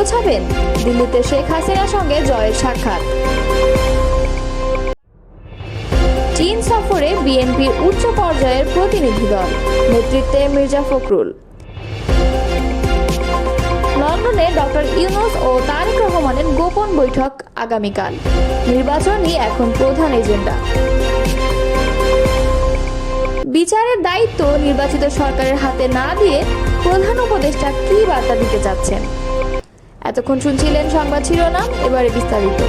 গোছাবেন? দিল্লিতে শেখ হাসিনার সঙ্গে জয়ের সাক্ষাৎ। চীন সফরে বিএনপির উচ্চ পর্যায়ের প্রতিনিধি দল, নেতৃত্বে মির্জা ফখরুল। লন্ডনে ডক্টর ইউনূস ও তারেক রহমানের গোপন বৈঠক আগামীকাল। নির্বাচনই এখন প্রধান এজেন্ডা। বিচারের দায়িত্ব নির্বাচিত সরকারের হাতে না দিয়ে প্রধান উপদেষ্টা কী বার্তা দিতে চাচ্ছেন? এতক্ষণ শুনছিলেন সংবাদ শিরোনাম, এবারে বিস্তারিত।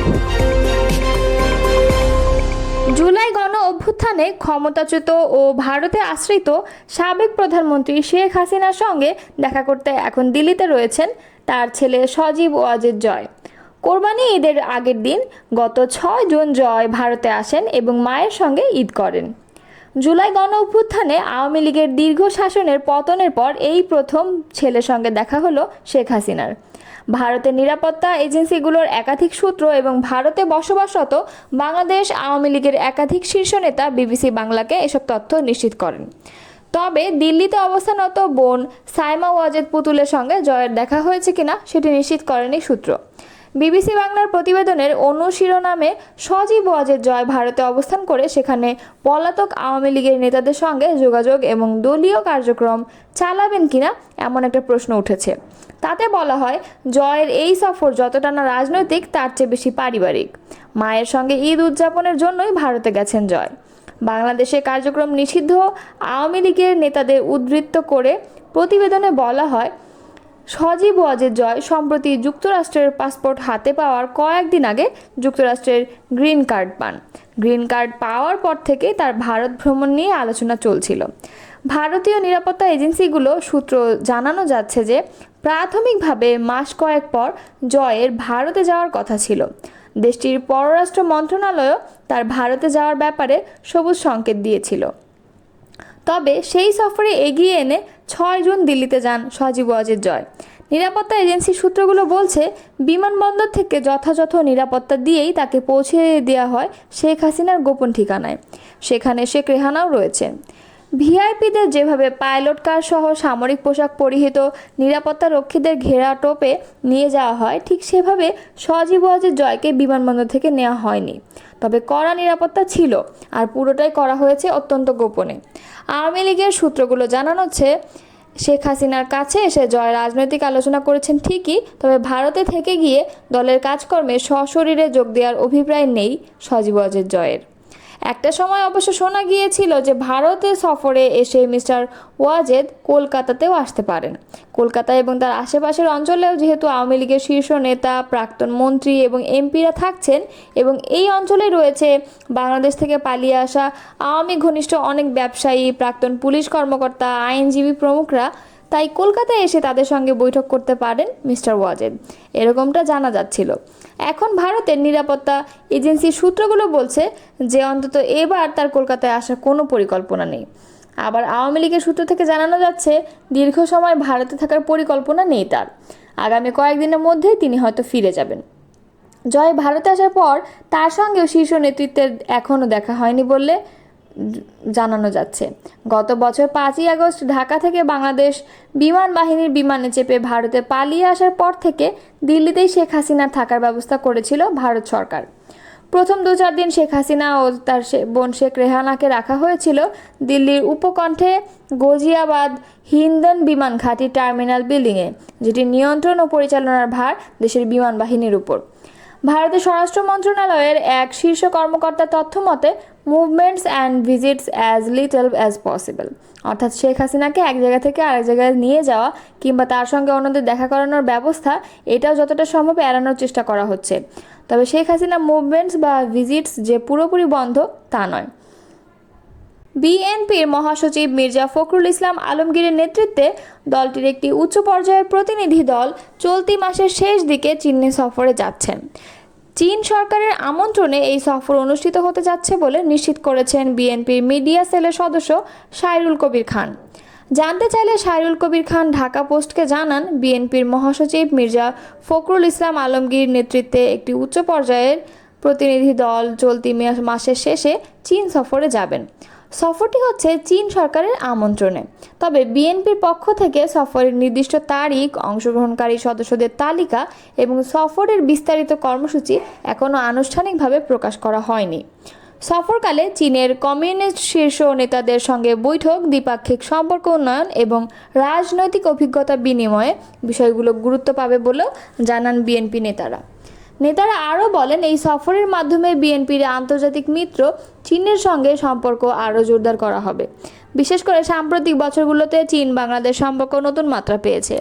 জুলাই গণ অভ্যুত্থানে ক্ষমতাচ্যুত ও ভারতে আশ্রিত সাবেক প্রধানমন্ত্রী শেখ হাসিনার সঙ্গে দেখা করতে এখন দিল্লিতে রয়েছেন তার ছেলে সজীব ওয়াজেদ জয়। কোরবানি ঈদের আগের দিন গত 6 জুন জয় ভারতে আসেন এবং মায়ের সঙ্গে ঈদ করেন। জুলাই গণ অভ্যুত্থানে আওয়ামী লীগের দীর্ঘ শাসনের পতনের পর এই প্রথম ছেলের সঙ্গে দেখা হলো শেখ হাসিনার। ভারতের নিরাপত্তা এজেন্সিগুলোর একাধিক সূত্র এবং ভারতে বসবাসরত বাংলাদেশ আওয়ামী লীগের একাধিক শীর্ষ নেতা বিবিসি বাংলাকে এসব তথ্য নিশ্চিত করেন। তবে দিল্লিতে অবস্থানরত বোন সাইমা ওয়াজেদ পুতুলের সঙ্গে জয়ের দেখা হয়েছে কিনা সেটি নিশ্চিত করেনি সূত্র। বিবিসি বাংলার প্রতিবেদনের অনুশিরোনামে সজীব ওয়াজেদ জয় ভারতে অবস্থান করে সেখানে পলাতক আওয়ামী লীগের নেতাদের সঙ্গে যোগাযোগ এবং দলীয় কার্যক্রম চালাবেন কিনা এমন একটা প্রশ্ন উঠেছে। তাতে বলা হয়, জয়ের এই সফর যতটা না রাজনৈতিক তার চেয়ে বেশি পারিবারিক। মায়ের সঙ্গে ঈদ উদযাপনের জন্যই ভারতে গেছেন জয়। বাংলাদেশে কার্যক্রম নিষিদ্ধ আওয়ামী লীগের নেতাদের উদ্ধৃত করে প্রতিবেদনে বলা হয়, সজীব ওয়াজেদ জয় সম্প্রতি যুক্তরাষ্ট্রের পাসপোর্ট হাতে পাওয়ার কয়েকদিন আগে যুক্তরাষ্ট্রের গ্রিন কার্ড পান। গ্রিন কার্ড পাওয়ার পর থেকে তার ভারত ভ্রমণ নিয়ে আলোচনা চলছিল। ভারতীয় নিরাপত্তা এজেন্সিগুলো সূত্র জানানো যাচ্ছে যে প্রাথমিকভাবে মাস কয়েক পর জয়ের ভারতে যাওয়ার কথা ছিল। দেশটির পররাষ্ট্র মন্ত্রণালয়ও তার ভারতে যাওয়ার ব্যাপারে সবুজ সংকেত দিয়েছিল। তবে সেই সফরে এগিয়ে এনে 6 জুন দিল্লিতে যান সজীব ওয়াজেদ জয়। নিরাপত্তা এজেন্সি সূত্রগুলো বলছে, বিমানবন্দর থেকে যথাযথ নিরাপত্তা দিয়েই তাকে পৌঁছে দেওয়া হয় শেখ হাসিনার গোপন ঠিকানায়। সেখানে শেখ রেহানাও রয়েছেন। ভিআইপিদের যেভাবে পাইলট কার সহ সামরিক পোশাক পরিহিত নিরাপত্তা রক্ষীদের ঘেরা টোপে নিয়ে যাওয়া হয়, ঠিক সেভাবে সজীব ওয়াজেদ জয়কে বিমানবন্দর থেকে নেওয়া হয়নি। তবে কড়া নিরাপত্তা ছিল, আর পুরোটাই করা হয়েছে অত্যন্ত গোপনে। আওয়ামী লীগের সূত্রগুলো জানাচ্ছে, শেখ হাসিনার কাছে এসে জয় রাজনৈতিক আলোচনা করেছেন ঠিকই, তবে ভারতে থেকে গিয়ে দলের কাজকর্মে সশরীরে যোগ দেওয়ার অভিপ্রায় নেই সজীব ওয়াজেদ জয়ের। একটা সময় অবশ্য শোনা গিয়েছিল যে ভারতে সফরে এসে মিস্টার ওয়াজেদ কলকাতাতেও আসতে পারেন। কলকাতা এবং তার আশেপাশের অঞ্চলেও যেহেতু আওয়ামী লীগের শীর্ষ নেতা, প্রাক্তন মন্ত্রী এবং এমপিরা থাকছেন এবং এই অঞ্চলে রয়েছে বাংলাদেশ থেকে পালিয়ে আসা আওয়ামী ঘনিষ্ঠ অনেক ব্যবসায়ী, প্রাক্তন পুলিশ কর্মকর্তা, আইনজীবী প্রমুখরা, তাই কলকাতায় এসে তাদের সঙ্গে বৈঠক করতে পারেন মিস্টার ওয়াজেদ, এরকমটা জানা যাচ্ছিল। এখন ভারতের নিরাপত্তা এজেন্সির সূত্রগুলো বলছে যে অন্তত এবার তার কলকাতায় আসার কোনো পরিকল্পনা নেই। আবার আওয়ামী লীগের সূত্র থেকে জানানো যাচ্ছে, দীর্ঘ সময় ভারতে থাকার পরিকল্পনা নেই তার। আগামী কয়েকদিনের মধ্যে তিনি হয়তো ফিরে যাবেন। জয় ভারতে আসার পর তার সঙ্গেও শীর্ষ নেতৃত্বের এখনও দেখা হয়নি বললে জানানো যাচ্ছে। গত বছর 5ই আগস্ট ঢাকা থেকে বাংলাদেশ বিমান বাহিনীর বিমানে চেপে ভারতে পালিয়ে আসার পর থেকে দিল্লিতেই শেখ হাসিনার থাকার ব্যবস্থা করেছিল ভারত সরকার। প্রথম 2-4 দিন শেখ হাসিনা ও তার বোন শেখ রেহানাকে রাখা হয়েছিল দিল্লির উপকণ্ঠে গাজিয়াবাদ হিন্দন বিমান ঘাঁটি টার্মিনাল বিল্ডিংয়ে, যেটি নিয়ন্ত্রণ ও পরিচালনার ভার দেশের বিমান বাহিনীর উপর। ভারতের স্বরাষ্ট্র মন্ত্রণালয়ের এক শীর্ষ কর্মকর্তার তথ্য মতে, movements and visits as little as possible, অর্থাৎ শেখ হাসিনাকে এক জায়গা থেকে আরেক জায়গায় নিয়ে যাওয়া কিংবা তার সঙ্গে অন্যদের দেখা করানোর ব্যবস্থা, এটাও যতটা সম্ভব এড়ানোর চেষ্টা করা হচ্ছে। তবে শেখ হাসিনা মুভমেন্টস বা ভিজিটস যে পুরোপুরি বন্ধ তা নয়। বিএনপির মহাসচিব মির্জা ফখরুল ইসলাম আলমগীরের নেতৃত্বে দলটির একটি উচ্চ পর্যায়ের প্রতিনিধি দল চলতি মাসের শেষ দিকে চীন সফরে যাচ্ছেন। চীন সরকারের আমন্ত্রণে এই সফর অনুষ্ঠিত হতে যাচ্ছে বলে নিশ্চিত করেছেন বিএনপির মিডিয়া সেলের সদস্য সাইরুল কবির খান। জানতে চাইলে সাইরুল কবির খান ঢাকা পোস্টকে জানান, বিএনপির মহাসচিব মির্জা ফখরুল ইসলাম আলমগীর নেতৃত্বে একটি উচ্চ পর্যায়ের প্রতিনিধি দল চলতি মাসের শেষে চীন সফরে যাবেন। সফরটি হচ্ছে চীন সরকারের আমন্ত্রণে, তবে বিএনপির পক্ষ থেকে সফরের নির্দিষ্ট তারিখ, অংশগ্রহণকারী সদস্যদের তালিকা এবং সফরের বিস্তারিত কর্মসূচি এখনও আনুষ্ঠানিকভাবে প্রকাশ করা হয়নি। সফরকালে চীনের কমিউনিস্ট শীর্ষ নেতাদের সঙ্গে বৈঠক, দ্বিপাক্ষিক সম্পর্ক উন্নয়ন এবং রাজনৈতিক অভিজ্ঞতা বিনিময়ে বিষয়গুলো গুরুত্ব পাবে বলেও জানান বিএনপি নেতারা আরও বলেন, এই সফরের মাধ্যমে বিএনপির আন্তর্জাতিক মিত্র চীনের সঙ্গে সম্পর্ক আরও জোরদার করা হবে। বিশেষ করে সাম্প্রতিক বছরগুলোতে চীন বাংলাদেশ সম্পর্ক নতুন মাত্রা পেয়েছে।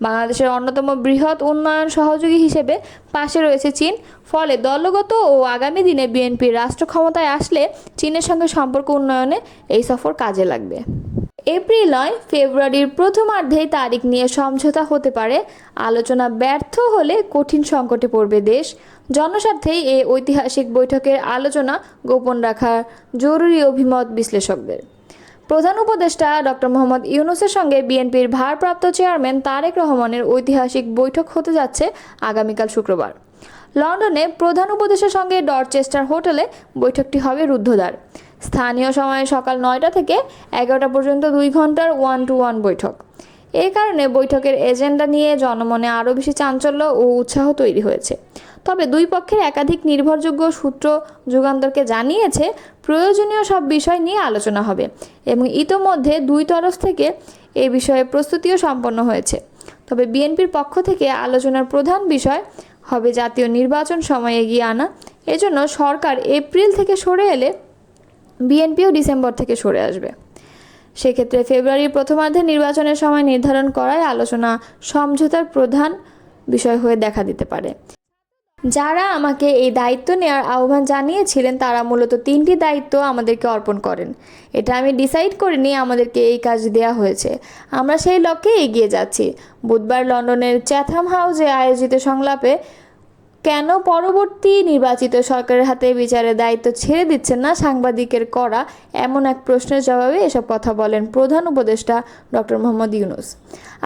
বাংলাদেশের অন্যতম বৃহৎ উন্নয়ন সহযোগী হিসেবে পাশে রয়েছে চীন। ফলে দলগত ও আগামী দিনে বিএনপির রাষ্ট্র ক্ষমতায় আসলে চীনের সঙ্গে সম্পর্ক উন্নয়নে এই সফর কাজে লাগবে। এপ্রিল নয়, ফেব্রুয়ারির প্রথমার্ধেই তারিখ নিয়ে সমঝোতা হতে পারে। আলোচনা ব্যর্থ হলে কঠিন সংকটে পড়বে দেশ। জনস্বার্থেই এই ঐতিহাসিক বৈঠকের আলোচনা গোপন রাখার জরুরি অভিমত বিশ্লেষকদের। প্রধান উপদেষ্টা ডক্টর মোহাম্মদ ইউনূসের সঙ্গে বিএনপির ভারপ্রাপ্ত চেয়ারম্যান তারেক রহমানের ঐতিহাসিক বৈঠক হতে যাচ্ছে আগামীকাল শুক্রবার। লন্ডনে প্রধান উপদেষ্টার সঙ্গে ডরচেস্টার হোটেলে বৈঠকটি হবে রুদ্ধদ্বার। স্থানীয় সময়ে সকাল 9টা থেকে 11টা পর্যন্ত 2 ঘন্টার 1-to-1 বৈঠক। এই কারণে বৈঠকের এজেন্ডা নিয়ে জনমনে আরও বেশি চাঞ্চল্য ও উৎসাহ তৈরি হয়েছে। তবে দুই পক্ষের একাধিক নির্ভরযোগ্য সূত্র যুগান্তরকে জানিয়েছে, প্রয়োজনীয় সব বিষয় নিয়ে আলোচনা হবে এবং ইতোমধ্যে দুই তরফ থেকে এই বিষয়ে প্রস্তুতিও সম্পন্ন হয়েছে। তবে বিএনপির পক্ষ থেকে আলোচনার প্রধান বিষয় হবে জাতীয় নির্বাচন সময় এগিয়ে আনা। এজন্য সরকার এপ্রিল থেকে সরে এলে বিএনপিও ডিসেম্বর থেকে সরে আসবে। সেক্ষেত্রে ফেব্রুয়ারির প্রথমার্ধে নির্বাচনের সময় নির্ধারণ করায় আলোচনা সমঝোতার প্রধান বিষয় হয়ে দেখা দিতে পারে। যারা আমাকে এই দায়িত্ব নেওয়ার আহ্বান জানিয়েছিলেন তারা মূলত 3টি দায়িত্ব আমাদেরকে অর্পণ করেন। এটা আমি ডিসাইড করিনি, আমাদেরকে এই কাজ দেওয়া হয়েছে। আমরা সেই লক্ষ্যে এগিয়ে যাচ্ছি। বুধবার লন্ডনের চ্যাথাম হাউসে আয়োজিত সংলাপে কেন পরবর্তী নির্বাচিত সরকারের হাতে বিচারের দায়িত্ব ছেড়ে দিচ্ছেন না সাংবাদিকের করা এমন এক প্রশ্নের জবাবে এসব কথা বলেন প্রধান উপদেষ্টা ডক্টর মোহাম্মদ ইউনূস।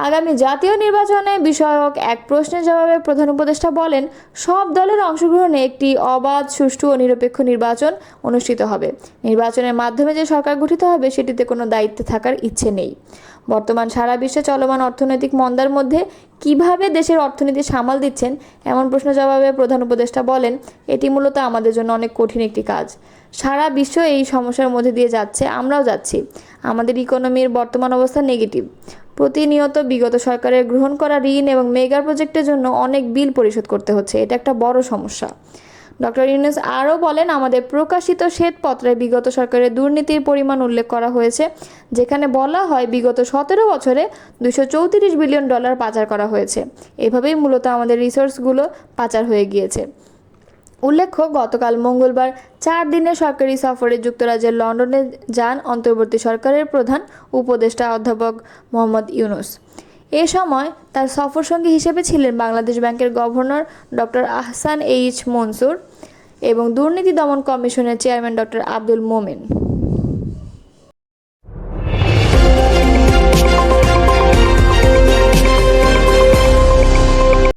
আগামী জাতীয় নির্বাচনে বিষয়ক এক প্রশ্নের জবাবে প্রধান উপদেষ্টা বলেন, সব দলের অংশগ্রহণে একটি অবাধ, সুষ্ঠু ও নিরপেক্ষ নির্বাচন অনুষ্ঠিত হবে। নির্বাচনের মাধ্যমে যে সরকার গঠিত হবে সেটিতে কোনো দায়িত্বে থাকার ইচ্ছে নেই। বর্তমান সারা বিশ্বে চলমান অর্থনৈতিক মন্দার মধ্যে কিভাবে দেশের অর্থনীতি সামাল দিচ্ছেন এমন প্রশ্নের জবাবে প্রধান উপদেষ্টা বলেন, এটি মূলত আমাদের জন্য অনেক কঠিন একটি কাজ। সারা বিশ্ব এই সমস্যার মধ্যে দিয়ে যাচ্ছে, আমরাও যাচ্ছি। আমাদের ইকোনমির বর্তমান অবস্থা নেগেটিভ। প্রতিনিয়ত বিগত সরকারের গ্রহণ করা ঋণ এবং মেগা প্রজেক্টের জন্য অনেক বিল পরিশোধ করতে হচ্ছে। এটা একটা বড় সমস্যা। ডক্টর ইউনূস আরও বলেন, আমাদের প্রকাশিত শ্বেতপত্রে বিগত সরকারের দুর্নীতির পরিমাণ উল্লেখ করা হয়েছে, যেখানে বলা হয় বিগত 17 বছরে $234 বিলিয়ন পাচার করা হয়েছে। এভাবেই মূলত আমাদের রিসোর্সগুলো পাচার হয়ে গিয়েছে। উল্লেখ্য, গতকাল মঙ্গলবার 4 দিনের সরকারি সফরে যুক্তরাজ্যের লন্ডনে যান অন্তর্বর্তী সরকারের প্রধান উপদেষ্টা অধ্যাপক মোহাম্মদ ইউনূস। এ সময় তার সফরসঙ্গী হিসেবে ছিলেন বাংলাদেশ ব্যাংকের governor doctor Ahsan H Mansur এবং দুর্নীতি দমন কমিশনের চেয়ারম্যান ডক্টর আব্দুল মোমেন।